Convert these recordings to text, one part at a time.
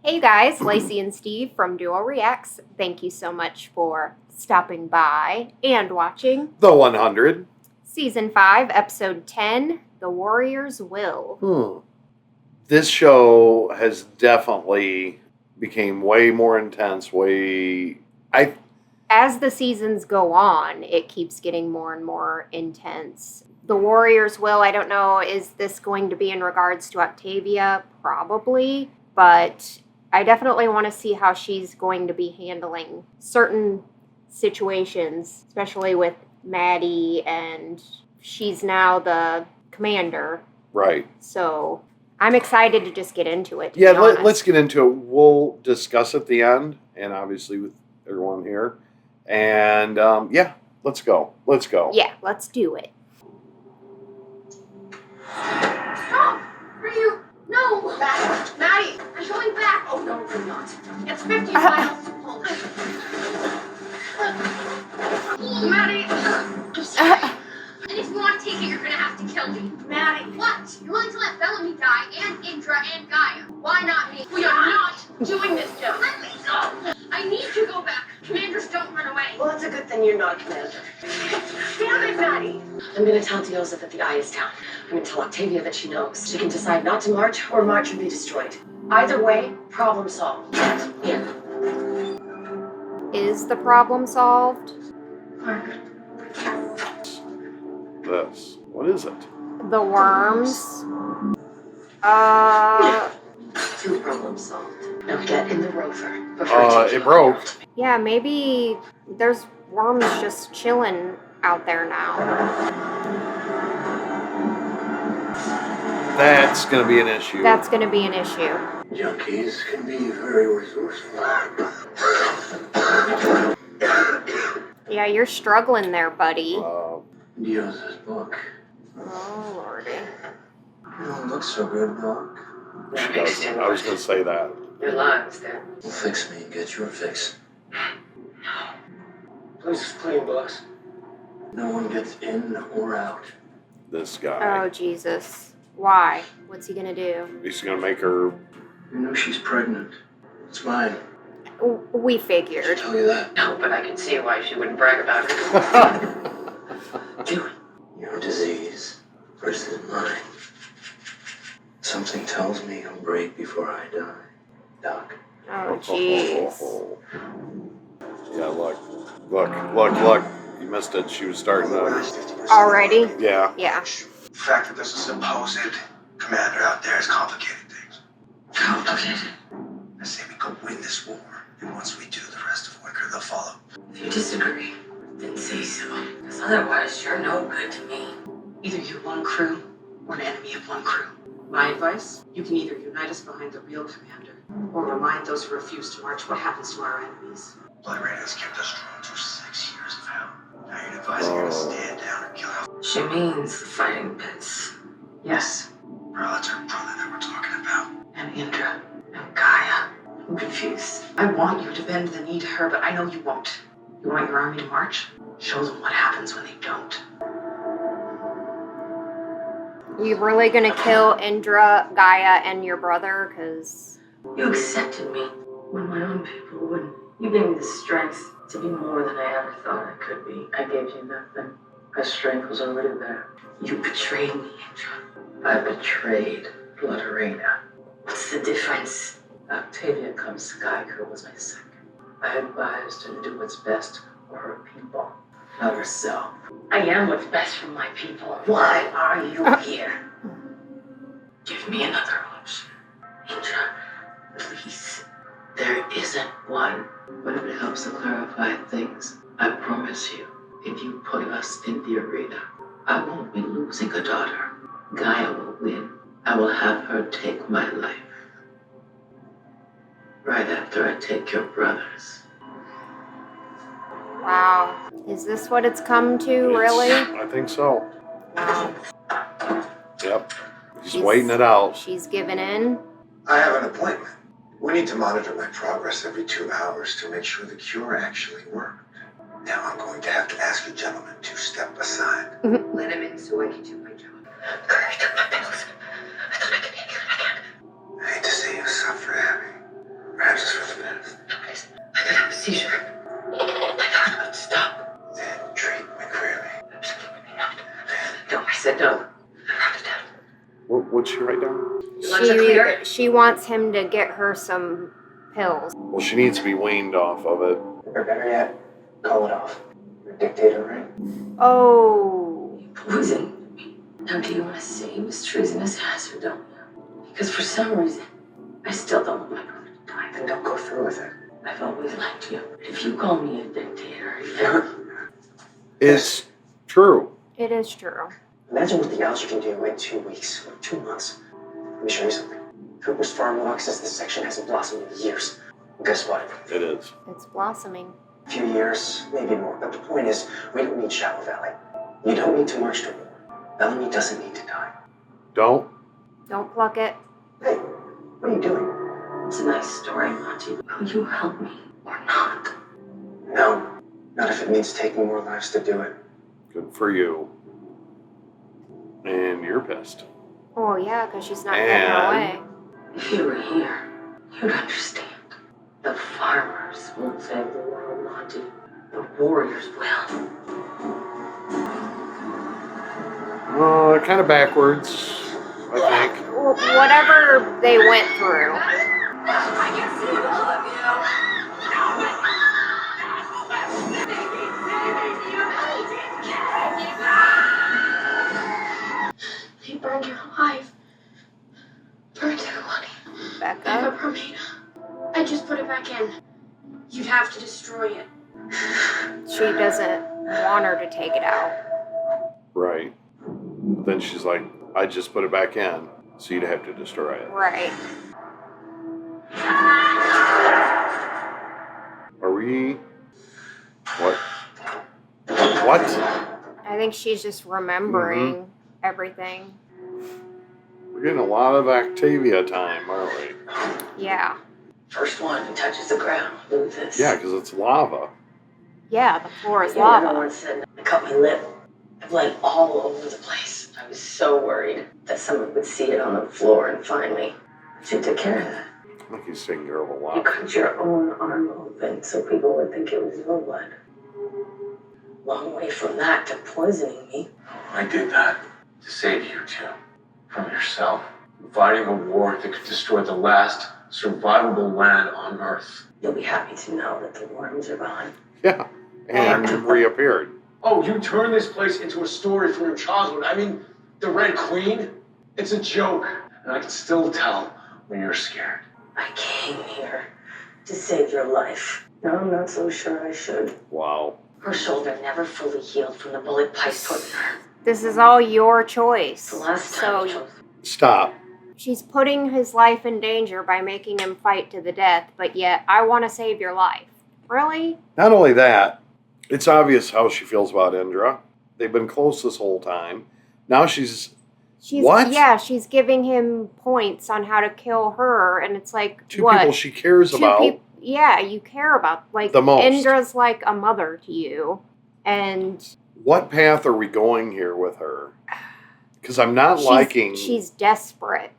Hey guys, Lacey and Steve from Duo Reacts. Thank you so much for stopping by and watching The 100. Season 5, Episode 10, The Warrior's Will. This show has definitely became way more intense, As the seasons go on, it keeps getting more and more intense. The Warrior's Will, I don't know, is this going to be in regards to Octavia? Probably, but I definitely want to see how she's going to be handling certain situations, especially with Maddie, and she's now the commander. Right. So I'm excited to just get into it. Yeah, let's get into it. We'll discuss at the end, and obviously with everyone here. And yeah, let's go. Let's go. Yeah, let's do it. Stop! Are you? No! Maddie, I'm going back. Oh, no, you're not. It's 50 miles to pull. Maddie! I'm sorry. And if you want to take it, you're going to have to kill me. Maddie! What? You're willing to let Bellamy die, and Indra, and Gaia. Why not me? We are not doing this, Joe. Let me go! I need to go back. Commanders don't run away. Well, it's a good thing you're not a commander. Damn it, Maddie! I'm going to tell Dioza that the eye is down. I'm going to tell Octavia that she knows. She can decide not to march or march and be destroyed. Either way, problem solved. Yeah. Is the problem solved? This. What is it? The worms? Two problems solved. Now get in the rover. It broke. Yeah, maybe there's worms just chilling out there now. That's going to be an issue. That's going to be an issue. Junkies can be very resourceful. Yeah, you're struggling there, buddy. Dioza's book. Oh, lordy. You don't look so good, Doc. She does. I was going to say that. Your lives there. Well, fix me and get your fix. Place is clean, boss. No one gets in or out. This guy. Oh, Jesus. Why? What's he going to do? He's going to make her... You know she's pregnant. It's mine. We I figured. tell you that. No, but I can see why she wouldn't brag about it. Do it. Your disease versus mine. Something tells me you'll break before I die, Doc. Oh, jeez. Yeah, look. You missed it. She was starting to... Already? Yeah. Yeah. The fact that there's a supposed commander out there has complicated things. Complicated. I say we go win this war, and once we do, the rest of Wicker, they'll follow. If you disagree, then say so. Because otherwise, you're no good to me. Either you're one crew, or an enemy of one crew. My advice, you can either unite us behind the real commander, or remind those who refuse to march what happens to our enemies. Blood Rain has kept us strong through 6 years of hell. Now you're advising her to stand down and kill her. She means the fighting pits. Yes. Bro, that's her brother that we're talking about. And Indra. And Gaia. I'm confused. I want you to bend the knee to her, but I know you won't. You want your army to march? Show them what happens when they don't. You really gonna kill Indra, Gaia, and your brother? Because... You accepted me when my own people wouldn't. You gave me the strength to be more than I ever thought I could be. I gave you nothing. My strength was already there. You betrayed me, Indra. I betrayed Blood Arena. What's the difference? Octavia comes Geiger was my second. I advised her to do what's best for her people, not herself. I am what's best for my people. Why are you here? Give me another option. Indra, please. There isn't one, but if it helps to clarify things, I promise you, if you put us in the arena, I won't be losing a daughter. Gaia will win. I will have her take my life. Right after I take your brothers. Wow. Is this what it's come to, really? I think so. Wow. Yep. He's waiting it out. She's giving in. I have an appointment. We need to monitor my progress every 2 hours to make sure the cure actually worked. Now I'm going to have to ask you gentlemen to step aside. Let him in so I can do my job. I took my pills. I thought I could handle it again. I hate to see you suffer, Abby. Perhaps it's for the best. Please, I could have a seizure. My heart would stop. Then treat McCreary. Absolutely not. No, I said no. I'm not a death. What'd she write down? Lungs are clear. She wants him to get her some pills. Well, she needs to be weaned off of it. Or better yet, call it off. You're a dictator, right? Oh. You poisoned me. Now, do you want to say Miss Treasonous has or don't you? Because for some reason, I still don't want my brother to die. Then don't go through with it. I've always liked you. But if you call me a dictator, then It's true. It is true. Imagine what the algae can do in 2 weeks or 2 months. Let me show you something. Cooper's farm log says this section hasn't blossomed in years. And guess what? It is. It's blossoming. A few years, maybe more. But the point is, we don't need Shallow Valley. You don't need to march to war. Bellamy doesn't need to die. Don't. Don't pluck it. Hey, what are you doing? it's a nice story, Monty. Will you help me or not? No, not if it means taking more lives to do it. Good for you. And you're pissed. Oh, yeah, because she's not getting her way. If you were here, you'd understand. The farmers won't save the world, Monty. The warriors will. Kind of backwards, I think. Whatever they went through. I can see all of you. They burned her alive. Burned her body. I have a Becca. bromine. I just put it back in. You'd have to destroy it. She doesn't want her to take it out. Right. Then she's like, I just put it back in, so you'd have to destroy it. Right. Are we... What? What? I think she's just remembering everything. We're getting a lot of Octavia time, aren't we? Yeah. First one who touches the ground loses. Yeah, because it's lava. Yeah, the floor is Yeah, lava. everyone said I cut my lip. I bled all over the place. I was so worried that someone would see it on the floor and find me. But you took care of that. I think he's taking care of a You lot. cut your own arm open so people would think it was your blood. Long way from that to poisoning me. I did that to save you two from yourself. Fighting a war that could destroy the last survivable land on Earth. You'll be happy to know that the worms are gone. Yeah. And reappeared. Oh, you turned this place into a story from your childhood. I mean, the Red Queen? It's a joke. And I can still tell when you're scared. I came here to save your life. Now I'm not so sure I should. Wow. Her shoulder never fully healed from the bullet piped toward her. This is all your choice. The last time I So chose. Stop. she's putting his life in danger by making him fight to the death, but yet I want to save your life. Really? Not only that, it's obvious how she feels about Indra. They've been close this whole time. Now she's What? Yeah, she's giving him points on how to kill her, and it's like two what? people she cares about. Yeah, you care about like The most. Indra's like a mother to you, and What path are we going here with her? Because I'm not liking. She's desperate,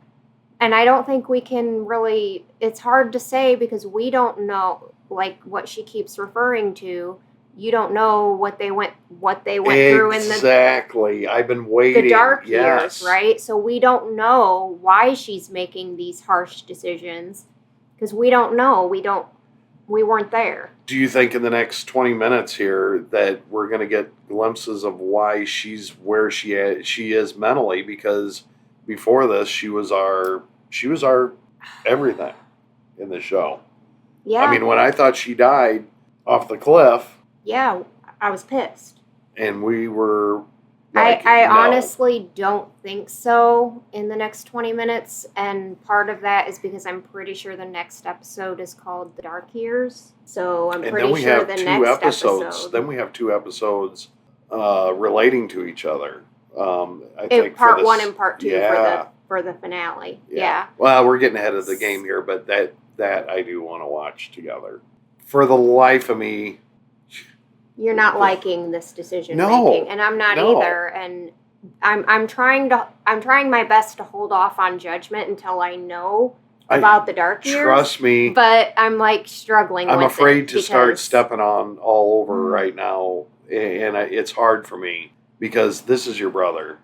and I don't think we can really. It's hard to say because we don't know like what she keeps referring to. You don't know what they went through in Exactly. I've been waiting. the dark Yes. years, right? So we don't know why she's making these harsh decisions because we don't know. We weren't there. Do you think in the next 20 minutes here that we're going to get glimpses of why she's where she is mentally? Because before this, she was our everything in the show. Yeah. I mean, when I thought she died off the cliff, yeah, I was pissed. and we were. Like, I no. honestly don't think so in the next 20 minutes. And part of that is because I'm pretty sure the next episode is called The Dark Years. So I'm And pretty then we sure have the two next episodes. episode. Then we have two episodes relating to each other. I think part for one and part two Yeah. for the finale. Yeah. Well, we're getting ahead of the game here, but that I do want to watch together. For the life of me, You're not liking this decision No. making, and I'm not No. either. And I'm trying my best to hold off on judgment until I know about the dark years. Trust me. But I'm like struggling I'm with afraid it to start because- stepping on all over right now. And it's hard for me because this is your brother.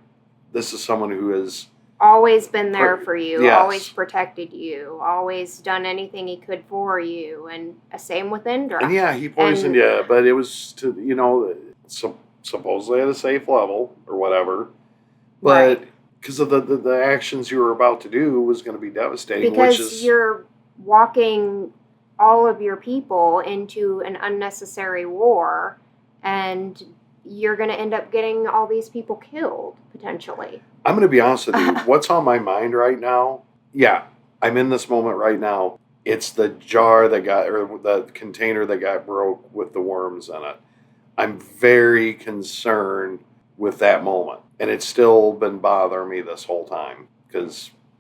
This is someone who has always been there for you, Yes. always protected you, always done anything he could for you, and same with Indra. And yeah, he poisoned you, but it was to, you know, supposedly at a safe level or whatever. But because of the actions you were about to do was going to be devastating. Because which is, you're walking all of your people into an unnecessary war, and you're going to end up getting all these people killed, potentially. I'm going to be honest with you. What's on my mind right now? Yeah, I'm in this moment right now. It's the jar that got, or the container that got broke with the worms in it. I'm very concerned with that moment. And it's still been bothering me this whole time.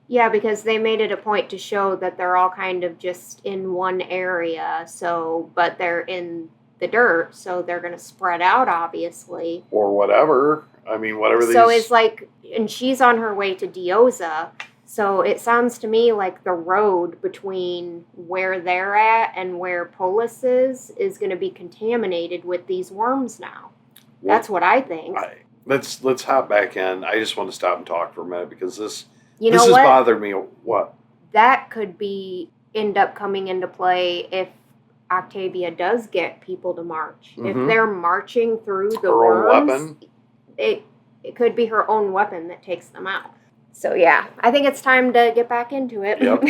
Yeah, because they made it a point to show that they're all kind of just in one area. So, but they're in the dirt, so they're going to spread out, obviously. Or whatever. I mean, whatever these... So it's like, and she's on her way to Dioza. So it sounds to me like the road between where they're at and where Polis is going to be contaminated with these worms now. That's what I think. Let's hop back in. I just want to stop and talk for a minute because this has bothered me. What? That could end up coming into play if Octavia does get people to march. Mm-hmm. If they're marching through the her worms, own weapon. It could be her own weapon that takes them out. So yeah, I think it's time to get back into it. Yep.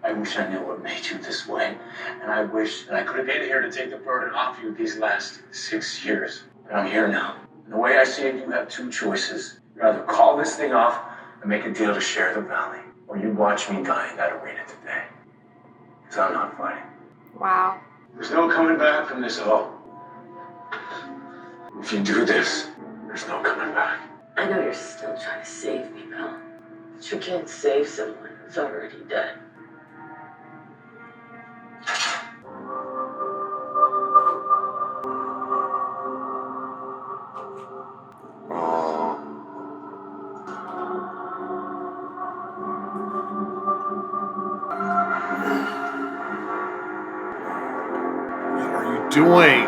I wish I knew what made you this way. And I wish that I could have been here to take the burden off you these last 6 years. But I'm here now. And the way I see it, you have two choices. You either call this thing off and make a deal to share the valley, or you watch me die in that arena today. Because I'm not fighting. Wow. There's no coming back from this at all. If you do this, there's no coming back. I know you're still trying to save me, Mel. But you can't save someone who's already dead. What are you doing?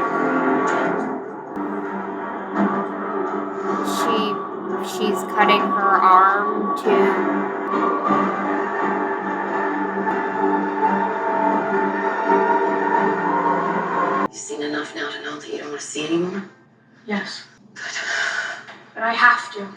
She's cutting her arm to... You've seen enough now to know that you don't want to see anymore? Yes. But I have to.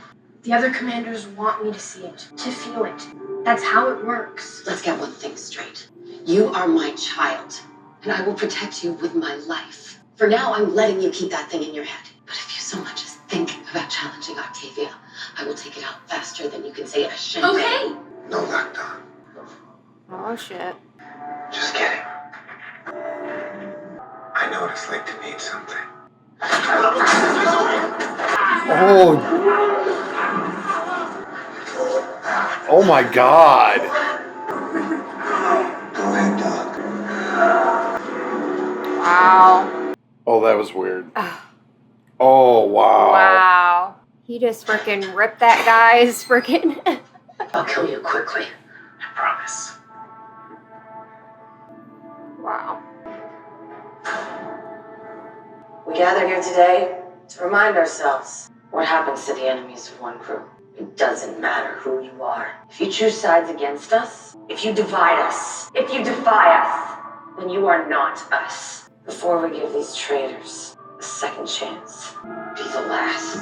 The other commanders want me to see it, to feel it. That's how it works. Let's get one thing straight. You are my child, and I will protect you with my life. For now, I'm letting you keep that thing in your head. But if you so much as think about challenging Octavia, I will take it out faster than you can say a shame. Okay. No lockdown. Oh, shit. Just kidding. I know what it's like to need something. Oh my God. Go ahead, Doc. Wow. Oh, that was weird. Oh, wow. Wow. He just freaking ripped that guy's freaking... I'll kill you quickly. I promise. Wow. We gather here today to remind ourselves what happens to the enemies of one crew. It doesn't matter who you are. If you choose sides against us, if you divide us, if you defy us, then you are not us. Before we give these traitors a second chance, be the last.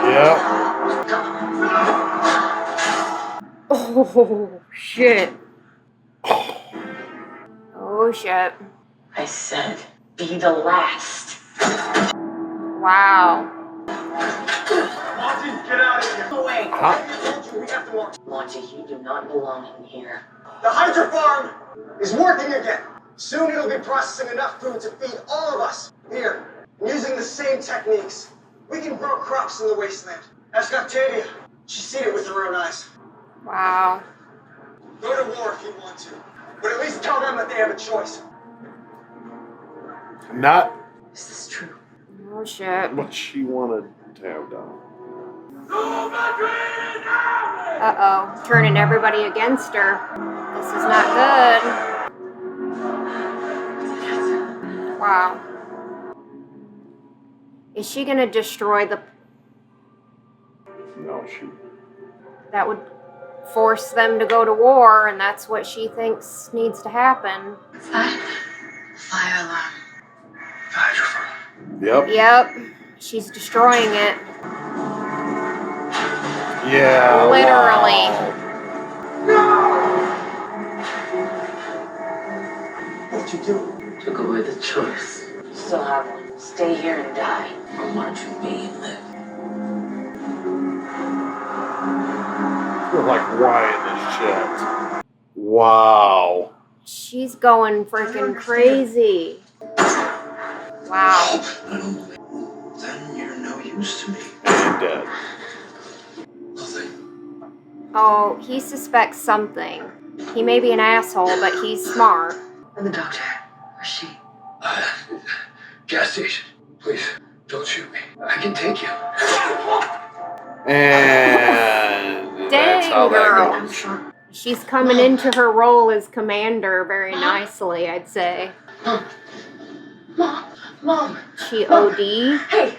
Yeah. Oh, shit. Oh, shit. I said, be the last. Wow. Monty, get out of here. Go away. I told you we have to march. Monty, you do not belong in here. The Hydra farm is working again. Soon it'll be processing enough food to feed all of us. Here, using the same techniques, we can grow crops in the wasteland. Ask Octavia. She's seen it with her own eyes. Wow. Go to war if you want to, but at least tell them that they have a choice. Not Is this true? Oh shit. what she wanted to have done. Uh-oh. Turning everybody against her. This is not good. Wow. Is she gonna destroy the... No, she. That would force them to go to war, and that's what she thinks needs to happen. What's that? Fire alarm. Hydrophone. Yep. Yep. She's destroying it. Yeah. Literally. What'd you do? Took away the choice. Still have one. Stay here and die. Or watching me live. We're like, why this shit? Wow. She's going freaking crazy. Wow. Then you're no use to me. And dead. Nothing. Oh, he suspects something. He may be an asshole, but he's smart. And the doctor. Where's she? Gas station. Please, don't shoot me. I can take you. And that's how girl. that goes. She's coming into her role as commander very nicely, I'd say. Mom. She OD. Hey,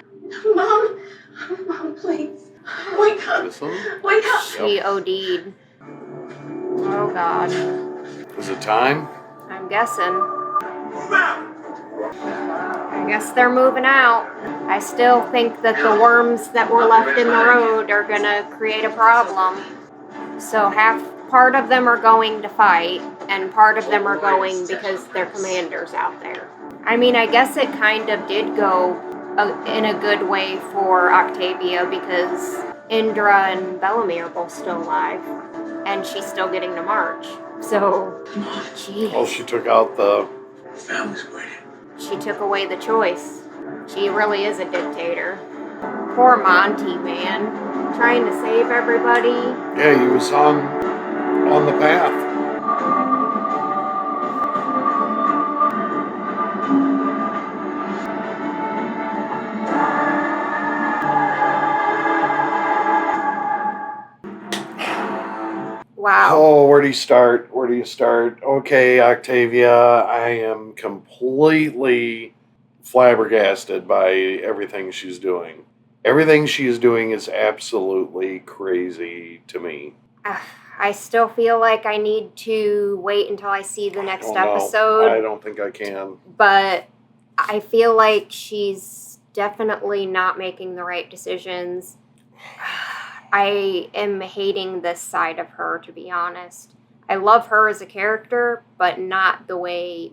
Mom, please, wake up, This one? wake up. She OD'd. Oh god. Is it time? I'm guessing. I guess they're moving out. I still think that the worms that were left in the road are gonna create a problem. So part of them are going to fight, and part of them are going because their commander's out there. I mean, I guess it kind of did go in a good way for Octavia because Indra and Bellamy are both still alive, and she's still getting to march. So, geez. Oh, she took out the. Family's waiting. She took away the choice. She really is a dictator. Poor Monty, man. Trying to save everybody. Yeah, he was on the path. Wow. Oh, where do you start? Where do you start? Okay, Octavia, I am completely flabbergasted by everything she's doing. Everything she's doing is absolutely crazy to me. I still feel like I need to wait until I see the next Oh, no, episode. I don't think I can. But I feel like she's definitely not making the right decisions. I am hating this side of her, to be honest. I love her as a character, but not the way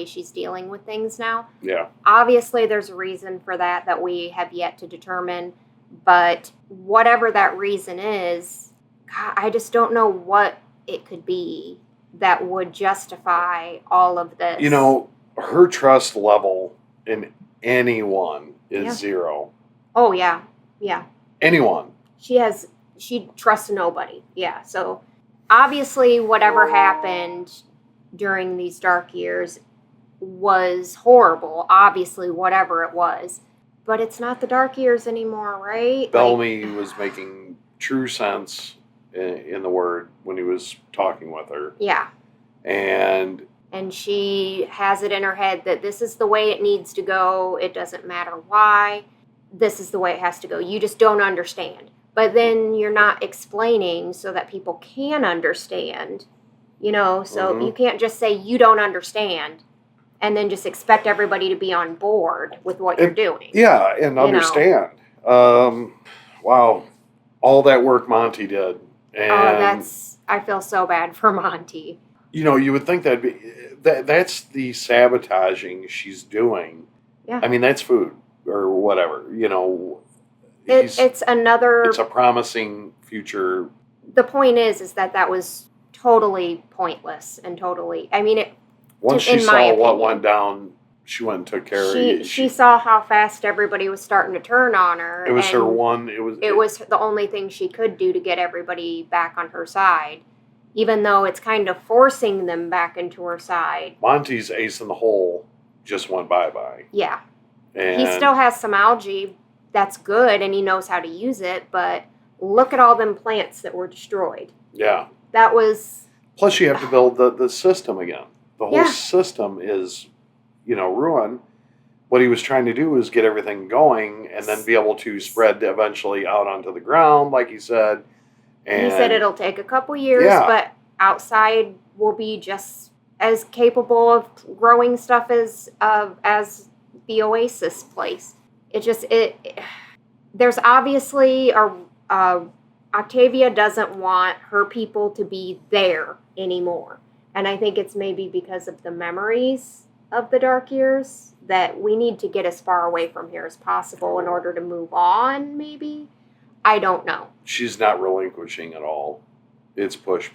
she's dealing with things now. Yeah. Obviously, there's a reason for that we have yet to determine. But whatever that reason is, God, I just don't know what it could be that would justify all of this. You know, her trust level in anyone is zero. Oh, yeah. Yeah. Anyone. She trusts nobody. Yeah. So obviously whatever happened during these dark years was horrible. Obviously, whatever it was. But it's not the dark years anymore, right? Bellamy was making true sense in the word when he was talking with her. Yeah. And she has it in her head that this is the way it needs to go. It doesn't matter why. This is the way it has to go. You just don't understand. But then you're not explaining so that people can understand, you know? So you can't just say you don't understand and then just expect everybody to be on board with what you're doing. Yeah, and understand. Wow. All that work Monty did. And, I feel so bad for Monty. You know, you would think that's the sabotaging she's doing. Yeah. I mean, that's food or whatever, you know. It's a promising future. The point is that was totally pointless and totally, I mean, once she saw what went down she went and took care of She it. she saw how fast everybody was starting to turn on her. It was her and one. It was the only thing she could do to get everybody back on her side, even though it's kind of forcing them back into her side. Monty's ace in the hole just went bye. Yeah. And He still has some algae that's good and he knows how to use it, but look at all them plants that were destroyed. yeah. That was Plus, you have to build the system again. The whole Yeah. system is, ruined. What he was trying to do was get everything going and then be able to spread eventually out onto the ground, like he said. And he said it'll take a couple years, Yeah. but outside will be just as capable of growing stuff as the Oasis place. There's obviously Octavia doesn't want her people to be there anymore. And I think it's maybe because of the memories of the dark years that we need to get as far away from here as possible in order to move on, maybe. I don't know. she's not relinquishing at all. It's push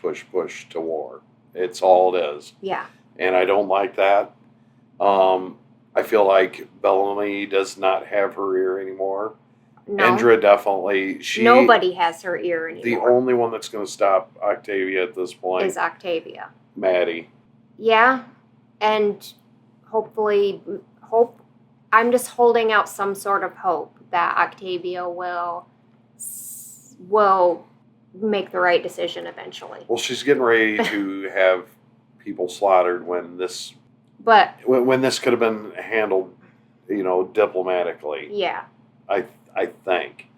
to war. It's all it is. Yeah. And I don't like that. I feel like Bellamy does not have her ear anymore. No. Indra definitely. Nobody has her ear anymore. The only one that's going to stop Octavia at this point is Octavia. Maddie. Yeah. And hopefully, I'm just holding out some sort of hope that Octavia will make the right decision eventually. Well, she's getting ready to have people slaughtered when this But could have been handled, diplomatically. yeah, I think.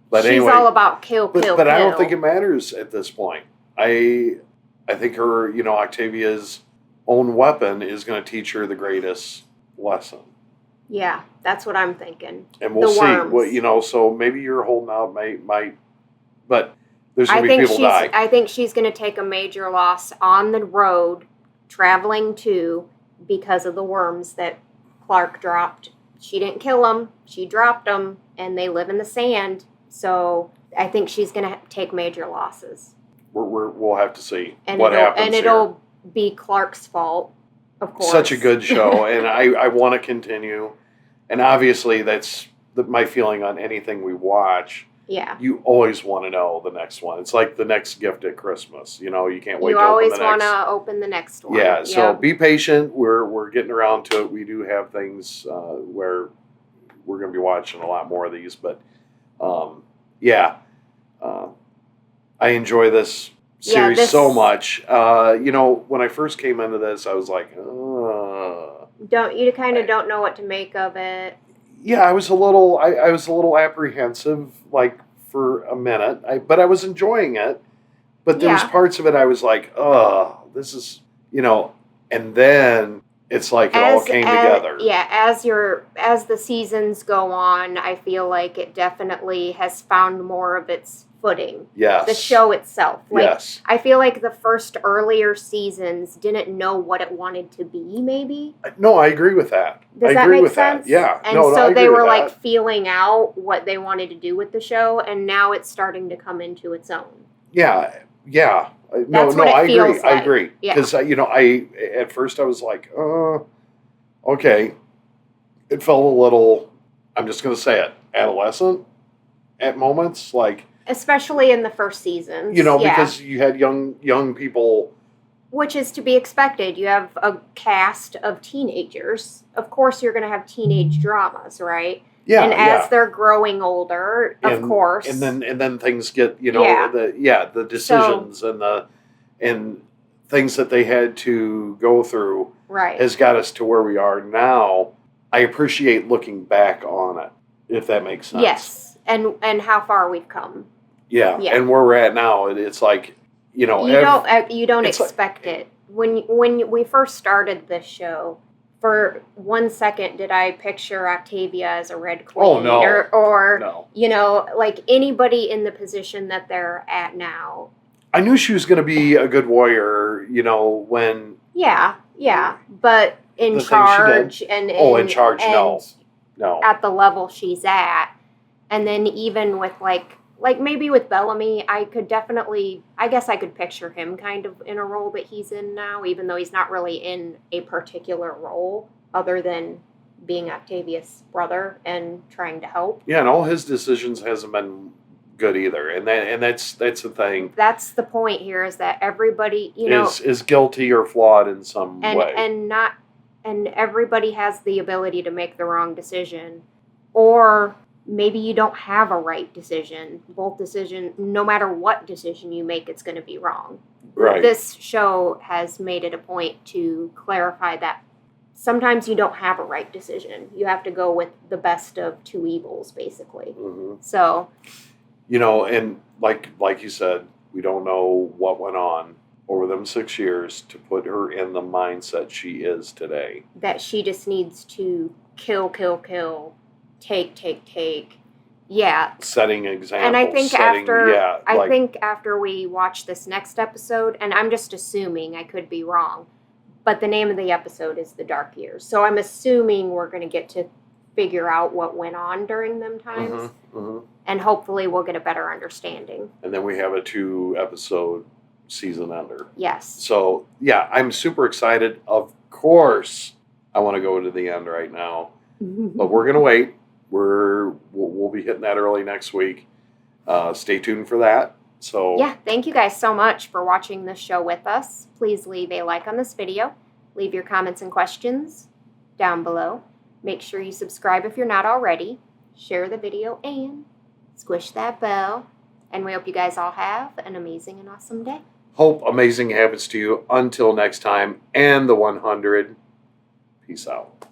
But she's anyway, all about kill. But I don't think it matters at this point. I think her, Octavia's own weapon is going to teach her the greatest lesson. Yeah, that's what I'm thinking. And we'll The see. worms. So maybe you're holding out, might, but there's going I to be think people die. I think she's going to take a major loss on the road traveling to because of the worms that Clark dropped. She didn't kill them. She dropped them, and they live in the sand. So I think she's going to take major losses. We'll have to see And what happens And here. it'll be Clark's fault, of course. Such a good show, and I want to continue. And obviously, that's my feeling on anything we watch. Yeah. You always want to know the next one. It's like the next gift at Christmas. You can't wait You to always open the want next. to open the next one. Yeah, so be patient. We're getting around to it. We do have things where we're going to be watching a lot more of these, but I enjoy this series so much. When I first came into this, I was like, don't know what to make of it. yeah, I was a little apprehensive, like for a minute, but I was enjoying it. But there was parts of it I was like, this is, and then it's like it all came together. Yeah, as the seasons go on, I feel like it definitely has found more of its footing. Yes. The show itself. Yes. I feel like the first earlier seasons didn't know what it wanted to be, maybe. No, I agree with that. Does I that agree make with sense? that. Yeah. And I so agree they with were that. like feeling out what they wanted to do with the show, and now it's starting to come into its own. Yeah. That's what it I agree. feels I like. agree. Yeah. Because at first I was like, okay. It felt a little. I'm just going to say it, adolescent at moments, like. Especially in the first seasons. Because you had young people. Which is to be expected. You have a cast of teenagers. Of course, you're going to have teenage dramas, right? Yeah. And as they're growing older, of course. And then things get, the decisions and things that they had to go through right. has got us to where we are now. I appreciate looking back on it, if that makes sense. Yes. And how far we've come. Yeah. And where we're at now, it's like, you don't expect it. When we first started this show, for 1 second did I picture Octavia as a Red Queen? Oh, no. Or no. Like anybody in the position that they're at now. I knew she was going to be a good warrior, when... Yeah, but in charge and... in charge, no. At the level she's at. And then even with like maybe with Bellamy, I guess I could picture him kind of in a role that he's in now, even though he's not really in a particular role. other than being Octavia's brother and trying to help. Yeah, and all his decisions hasn't been good either, and that's the thing. That's the point here, is that everybody, you know, is guilty or flawed in some way, and everybody has the ability to make the wrong decision, or maybe you don't have a right decision. Both decision, no matter what decision you make, it's going to be wrong. Right. This show has made it a point to clarify that sometimes you don't have a right decision. You have to go with the best of two evils, basically. Mm-hmm. So, you know, and like you said, we don't know what went on over them 6 years to put her in the mindset she is today. that she just needs to kill, take. Yeah. Setting examples. And I think I think after we watch this next episode, and I'm just assuming, I could be wrong, but the name of the episode is The Dark Years. So I'm assuming we're going to get to figure out what went on during them times. And hopefully we'll get a better understanding. And then we have a 2-episode season ender. Yes. So, yeah, I'm super excited. Of course, I want to go to the end right now. But we're going to wait. We'll be hitting that early next week. Stay tuned for that. So yeah, thank you guys so much for watching this show with us. Please leave a like on this video. Leave your comments and questions down below. Make sure you subscribe if you're not already. Share the video and squish that bell. And we hope you guys all have an amazing and awesome day. Hope amazing happens to you. Until next time, and the 100. Peace out.